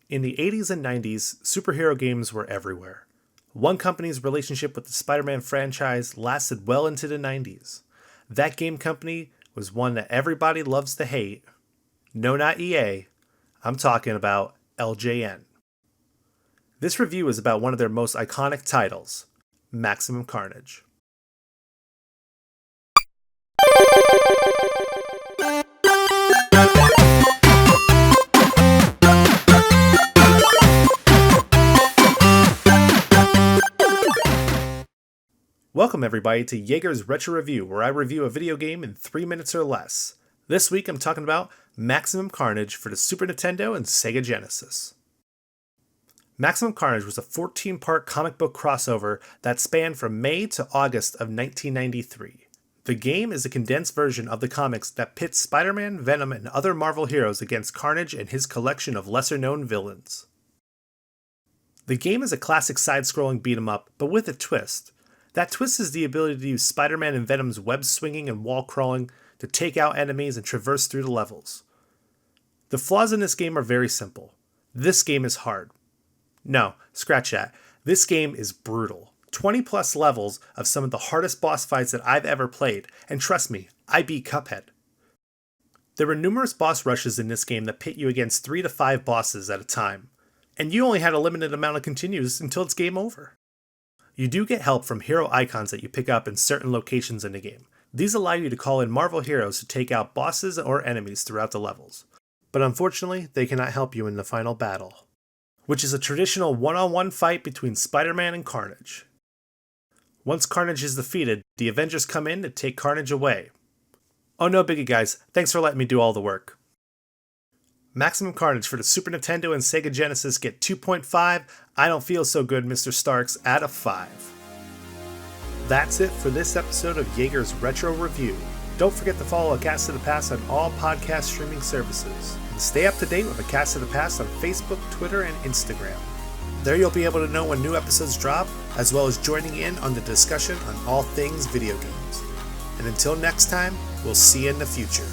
In the 80s and 90s, superhero games were everywhere. One company's relationship with the Spider-Man franchise lasted well into the 90s. That game company was one that everybody loves to hate. No, not EA. I'm talking about LJN. This review is about one of their most iconic titles, Maximum Carnage. Welcome everybody to Yeager's Retro Review, where I review a video game in 3 minutes or less. This week I'm talking about Maximum Carnage for the Super Nintendo and Sega Genesis. Maximum Carnage was a 14-part comic book crossover that spanned from May to August of 1993. The game is a condensed version of the comics that pits Spider-Man, Venom, and other Marvel heroes against Carnage and his collection of lesser-known villains. The game is a classic side-scrolling beat-em-up, but with a twist. That twist is the ability to use Spider-Man and Venom's web-swinging and wall-crawling to take out enemies and traverse through the levels. The flaws in this game are very simple. This game is hard. No, scratch that. This game is brutal. 20 plus levels of some of the hardest boss fights that I've ever played, and trust me, I beat Cuphead. There were numerous boss rushes in this game that pit you against 3 to 5 bosses at a time, and you only had a limited amount of continues until it's game over. You do get help from hero icons that you pick up in certain locations in the game. These allow you to call in Marvel heroes to take out bosses or enemies throughout the levels. But unfortunately, they cannot help you in the final battle, which is a traditional one-on-one fight between Spider-Man and Carnage. Once Carnage is defeated, the Avengers come in to take Carnage away. Oh no biggie guys, thanks for letting me do all the work. Maximum Carnage for the Super Nintendo and Sega Genesis get 2.5, I don't feel so good Mr. Starks out of 5. That's it for this episode of Yeager's Retro Review. Don't forget to follow A Cast of the Past on all podcast streaming services. And stay up to date with A Cast of the Past on Facebook, Twitter, and Instagram. There you'll be able to know when new episodes drop, as well as joining in on the discussion on all things video games. And until next time, we'll see you in the future.